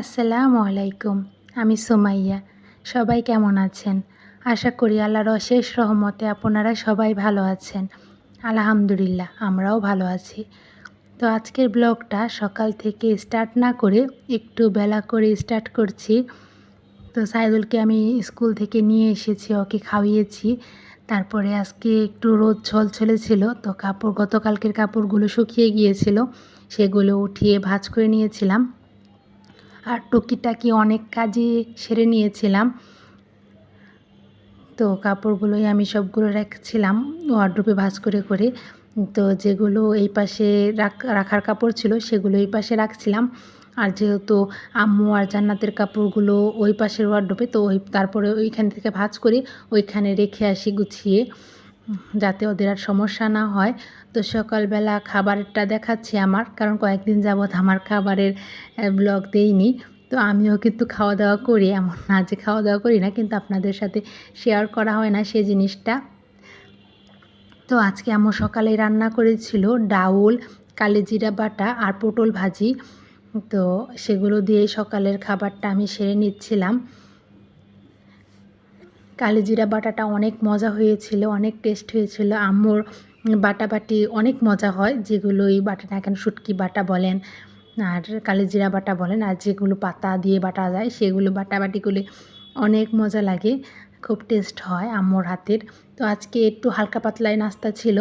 আসসালামু আলাইকুম। আমি সুমাইয়া। সবাই কেমন আছেন? আশা করি আল্লাহর অশেষ রহমতে আপনারা সবাই ভালো আছেন। আলহামদুলিল্লাহ আমরাও ভালো আছি। তো আজকের ব্লগটা সকাল থেকে স্টার্ট না করে একটু বেলা করে স্টার্ট করছি। তো সাইদুলকে আমি স্কুল থেকে নিয়ে এসেছি, ওকে খাইয়েছি। তারপরে আজকে একটু রোদ ছলছলে ছিল, তো গতকালকের কাপড়গুলো শুকিয়ে গিয়েছিল, সেগুলো উঠিয়ে ভাঁজ করে নিয়েছিলাম। আর টুকিটাকি অনেক কাজই সেরে নিয়েছিলাম। তো কাপড়গুলোই আমি সবগুলো রাখছিলাম ওয়ারড্রোবে ভাঁজ করে করে। তো যেগুলো এই পাশে রাখার কাপড় ছিল সেগুলো এই পাশে রাখছিলাম। আর যেহেতু আম্মু আর জান্নাতের কাপড়গুলো ওই পাশের ওয়ারড্রোবে, তো তারপরে ওইখান থেকে ভাঁজ করে ওইখানে রেখে আসি গুছিয়ে, যাতে ওদের আর সমস্যা না হয়। তো সকালবেলা খাবারটা দেখাচ্ছি আমার, কারণ কয়েকদিন যাবৎ আমার খাবারের ব্লগ দেইনি। তো আমিও কিন্তু খাওয়া দাওয়া করি, এমন না যে খাওয়া দাওয়া করি না, কিন্তু আপনাদের সাথে শেয়ার করা হয় না সেই জিনিসটা। তো আজকে আম্মু সকালে রান্না করেছিল ডাউল, কালিজিরা বাটা আর পটল ভাজি। তো সেগুলো দিয়ে সকালের খাবারটা আমি সেরে নিচ্ছিলাম। কালিজিরা বাটাটা অনেক মজা হয়েছিল, অনেক টেস্ট হয়েছিল। আম্মুর বাটাবাটি অনেক মজা হয়, যেগুলো এই বাটা না কেন, শুটকি বাটা বলেন আর কালিজিরা বাটা বলেন, আর যেগুলো পাতা দিয়ে বাটা যায় সেগুলো বাটাবাটিগুলি অনেক মজা লাগে, খুব টেস্ট হয় আম্মুর হাতের। তো আজকে একটু হালকা পাতলাই নাস্তা ছিল,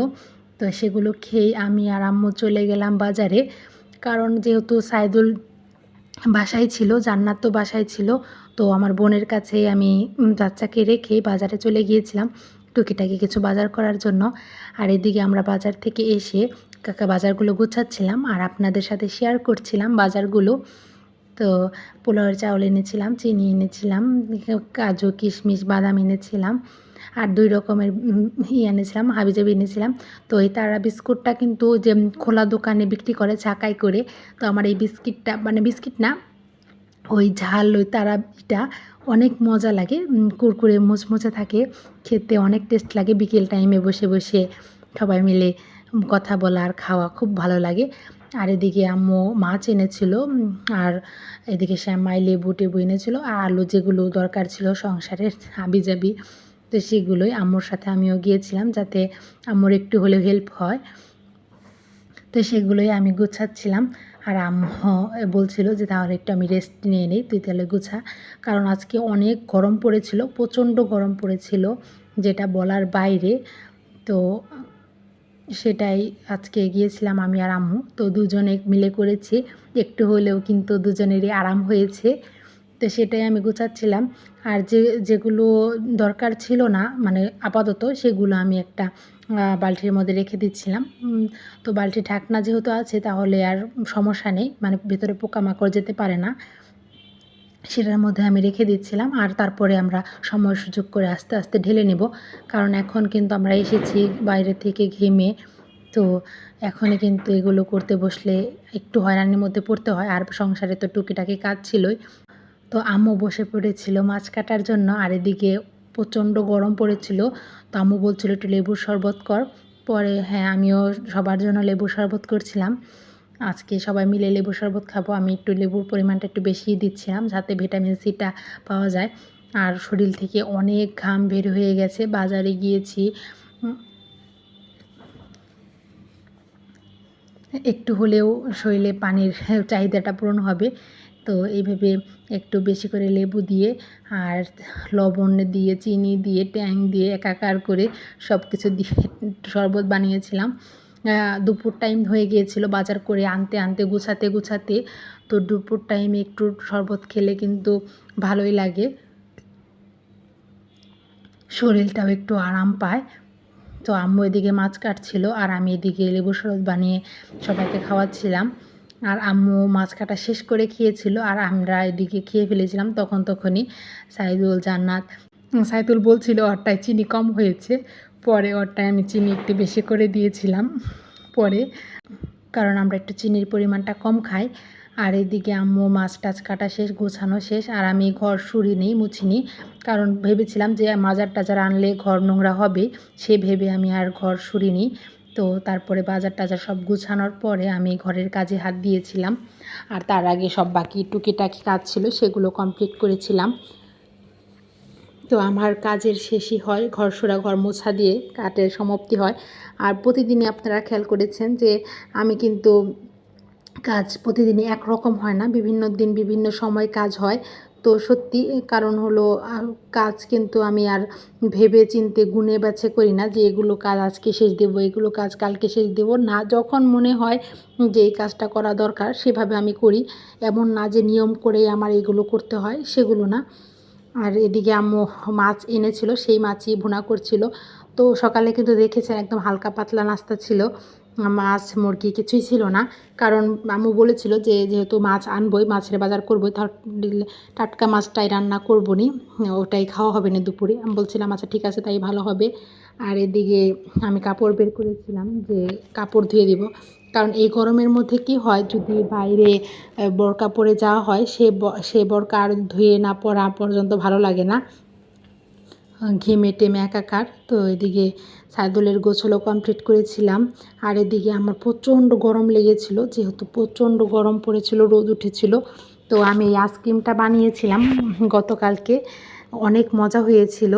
তো সেগুলো খেয়ে আমি আর আম্মু চলে গেলাম বাজারে। কারণ যেহেতু সাইদুল বাসায় ছিল, জান্নাত তো বাসায় ছিল, তো আমার বোনের কাছে আমি বাচ্চাকে রেখে বাজারে চলে গিয়েছিলাম টুকিটাকি কিছু বাজার করার জন্য। আর এদিকে আমরা বাজার থেকে এসে বাজারগুলো গুছাচ্ছিলাম আর আপনাদের সাথে শেয়ার করছিলাম বাজারগুলো। তো পোলাওয়ের চাউল এনেছিলাম, চিনি এনেছিলাম, কাজু কিশমিশ বাদাম এনেছিলাম, আর 2 রকমের এনেছিলাম, হাবিজাবি এনেছিলাম। তো এই তারা বিস্কুটটা কিন্তু যে খোলা দোকানে বিক্রি করে ছাকাই করে, তো আমার এই বিস্কিটটা মানে বিস্কিট না, ওই ঝাল ওই তারাটা অনেক মজা লাগে, কুরকুরে মুচমুচে থাকে, খেতে অনেক টেস্ট লাগে। বিকেল টাইমে বসে বসে সবাই মিলে কথা বলা আর খাওয়া খুব ভালো লাগে। আর এদিকে আম্মু মাছ এনেছিল, আর এদিকে শ্যামাই লেবু টেবু এনেছিল, আর আলু যেগুলো দরকার ছিল সংসারের হাবিজাবি, তো সেগুলোই আম্মুর সাথে আমিও গিয়েছিলাম, যাতে আম্মুর একটু হলেও হেল্প হয়। তো সেগুলোই আমি গুছাচ্ছিলাম। আর আম্মু বলছিল যে তাহলে একটু আমি রেস্ট নিয়ে নিই, তুই তাহলে গুছা। কারণ আজকে অনেক গরম পড়েছিল, প্রচণ্ড গরম পড়েছিল, যেটা বলার বাইরে। তো সেটাই আজকে গিয়েছিলাম আমি আর আম্মু, তো দুজনে মিলে করেছি, একটু হলেও কিন্তু দুজনেরই আরাম হয়েছে। তো সেটাই আমি গুছাচ্ছিলাম। আর যেগুলো দরকার ছিল না মানে আপাতত, সেগুলো আমি একটা বালতির মধ্যে রেখে দিচ্ছিলাম। তো বালতির ঢাকনা যেহেতু আছে তাহলে আর সমস্যা নেই, মানে ভেতরে পোকামাকড় যেতে পারে না, সেটার মধ্যে আমি রেখে দিচ্ছিলাম। আর তারপরে আমরা সময় সুযোগ করে আস্তে আস্তে ঢেলে নেব, কারণ এখন কিন্তু আমরা এসেছি বাইরে থেকে ঘেমে। তো এখনই কিন্তু এগুলো করতে বসলে একটু হয়রানির মধ্যে পড়তে হয়, আর সংসারে তো টুকিটাকি কাজ ছিলই। তো আম্মু বসে পড়েছিল মাছ কাটার জন্য, আর এদিকে প্রচণ্ড গরম পড়েছিল। তো আম্মু বলছিল একটু লেবুর শরবত কর। পরে হ্যাঁ, আমিও সবার জন্য লেবুর শরবত করছিলাম। আজকে সবাই মিলে লেবুর শরবত খাবো। আমি একটু লেবুর পরিমাণটা একটু বেশিই দিচ্ছিলাম, যাতে ভিটামিন সিটা পাওয়া যায়। আর শরীর থেকে অনেক ঘাম বের হয়ে গেছে, বাজারে গিয়েছি, একটু হলেও শরীরে পানির চাহিদাটা পূরণ হবে। তো এইভাবে একটু বেশি করে লেবু দিয়ে আর লবণ দিয়ে, চিনি দিয়ে, ট্যাং দিয়ে একাকার করে সব কিছু দিয়ে শরবত বানিয়েছিলাম। দুপুর টাইম হয়ে গিয়েছিল বাজার করে আনতে আনতে, গুছাতে গুছাতে। তো দুপুর টাইমে একটু শরবত খেলে কিন্তু ভালোই লাগে, শরীরটাও একটু আরাম পায়। তো আম্মু এদিকে মাছ কাটছিল আর আমি এদিকে লেবুর শরবত বানিয়ে সবাইকে খাওয়াচ্ছিলাম। আর আম্মু মাছ কাটা শেষ করে খেয়েছিল আর আমরা এদিকে খেয়ে ফেলেছিলাম। তখনই সাইদুল বলছিল ওরটায় চিনি কম হয়েছে, পরে ওরটায় আমি চিনি একটু বেশি করে দিয়েছিলাম পরে, কারণ আমরা একটু চিনির পরিমাণটা কম খাই। আর এদিকে আম্মু মাছ টাছ কাটা শেষ, গোছানো শেষ, আর আমি ঘর মুছিনি, কারণ ভেবেছিলাম যে মাজার টাজার আনলে ঘর নোংরা হবে, সে ভেবে আমি আর ঘর সরিনি। তো তো তারপরে বাজার টাজার সব গুছানোর পরে আমি ঘরের কাজে হাত দিয়েছিলাম। আর তার আগে সব বাকি টুকিটাকি কাজ ছিল সেগুলো কমপ্লিট করেছিলাম। তো আমার কাজের শেষই হয় ঘরসোড়া ঘর মোছা দিয়ে কাজের সমাপ্তি হয়। আর প্রতিদিনই আপনারা খেয়াল করেছেন যে আমি কিন্তু কাজ প্রতিদিনই একরকম হয় না, বিভিন্ন দিন বিভিন্ন সময় কাজ হয়। তো সত্যি কারণ হলো কাজ কিন্তু আমি আর ভেবে চিন্তে গুনে বাছে করি না যে এগুলো কাজ আজকে শেষ দেবো, এগুলো কাজ কালকে শেষ দেবো না। যখন মনে হয় যে এই কাজটা করা দরকার সেভাবে আমি করি। এমন না যে নিয়ম করে আমার এগুলো করতে হয়, সেগুলো না। আর এদিকে আম্মু মাছ এনেছিল, সেই মাছই ভুনা করছিল। তো সকালে কিন্তু দেখেছেন একদম হালকা পাতলা নাস্তা ছিল, মাছ মুরগি কিছুই ছিল না। কারণ আম্মু বলেছিল যে যেহেতু মাছ আনবই, মাছের বাজার করবই, টাটকা মাছটাই রান্না করবো নি, ওটাই খাওয়া হবে না দুপুরে। আমি বলছিলাম আচ্ছা ঠিক আছে তাই ভালো হবে। আর এদিকে আমি কাপড় বের করেছিলাম যে কাপড় ধুয়ে দিব, কারণ এই গরমের মধ্যে কি হয় যদি বাইরে বোরকা পরে যাওয়া হয় সে বোরকা আর ধুয়ে না পরা পর্যন্ত ভালো লাগে না, ঘেমে টেমে একাকার। তো এদিকে সাইদুলের গোছলও কমপ্লিট করেছিলাম। আর এদিকে আমার প্রচণ্ড গরম লেগেছিল, যেহেতু প্রচণ্ড গরম পড়েছিল, রোদ উঠেছিল। তো আমি এই আইসক্রিমটা বানিয়েছিলাম গতকালকে, অনেক মজা হয়েছিল।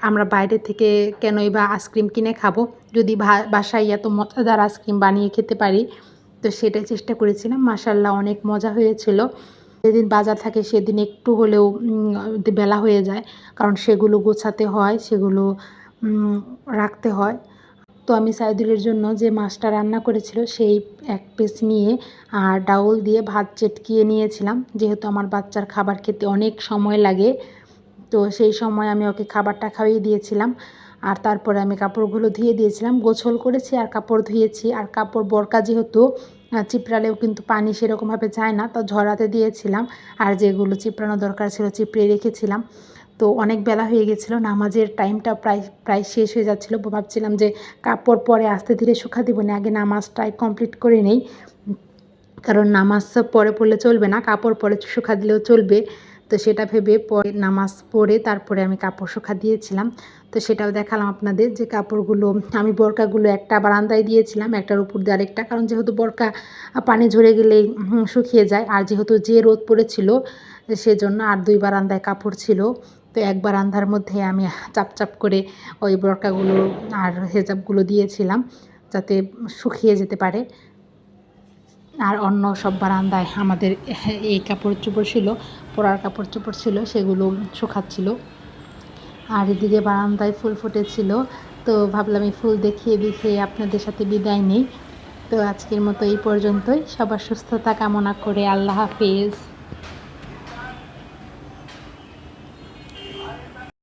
আমরা বাইরে থেকে কেনই বা আইসক্রিম কিনে খাবো, যদি বাসায় এত মজাদার আইসক্রিম বানিয়ে খেতে পারি। তো সেটাই চেষ্টা করেছিলাম, মাশাআল্লাহ অনেক মজা হয়েছিল। যেদিন বাজার থাকে সেদিন একটু হলেও বেলা হয়ে যায়, কারণ সেগুলো গোছাতে হয়, সেগুলো রাখতে হয়। তো আমি সাইদুলের জন্য যে মাছটা রান্না করেছিল সেই এক পিস নিয়ে আর ডাউল দিয়ে ভাত চেটকিয়ে নিয়েছিলাম, যেহেতু আমার বাচ্চার খাবার খেতে অনেক সময় লাগে। তো সেই সময় আমি ওকে খাবারটা খাইয়ে দিয়েছিলাম। আর তারপরে আমি কাপড়গুলো ধুয়ে দিয়েছিলাম, গোছল করেছি আর কাপড় ধুয়েছি। আর কাপড় বরকা যেহেতু চিপড়ালেও কিন্তু পানি সেরকমভাবে যায় না, তো ঝরাতে দিয়েছিলাম। আর যেগুলো চিপড়ানো দরকার ছিল চিপড়ে রেখেছিলাম। তো অনেক বেলা হয়ে গেছিলো, নামাজের টাইমটা প্রায় শেষ হয়ে যাচ্ছিলো। ভাবছিলাম যে কাপড় পরে আস্তে ধীরে শুকা দিব না, আগে নামাজটাই কমপ্লিট করে নেই, কারণ নামাজ পরে পড়লে চলবে না, কাপড় পরে শুকা দিলেও চলবে। তো সেটা ভেবে পরে নামাজ পড়ে তারপরে আমি কাপড় শুকা দিয়েছিলাম। তো সেটাও দেখালাম আপনাদের যে কাপড়গুলো আমি বোরকাগুলো একটা বারান্দায় দিয়েছিলাম, একটার উপর দিয়ে আরেকটা, কারণ যেহেতু বোরকা পানি ঝরে গেলেই শুকিয়ে যায়। আর যেহেতু যে রোদ পড়েছিল সেজন্য আর 2 বারান্দায় কাপড় ছিল। তো এক বারান্দার মধ্যে আমি চাপ চাপ করে ওই বোরকাগুলো আর হেজাবগুলো দিয়েছিলাম যাতে শুকিয়ে যেতে পারে। আর অন্য সব বারান্দায় আমাদের এই কাপড় চোপড় ছিল, পরার কাপড় চোপড় ছিল, সেগুলো শুকাচ্ছিল। আর এদিকে বারান্দায় ফুল ফুটেছিল। তো ভাবলাম এই ফুল দেখিয়ে দেখিয়ে আপনাদের সাথে বিদায় নিই। তো আজকের মতো এই পর্যন্তই। সবার সুস্থতা কামনা করে আল্লাহ হাফেজ।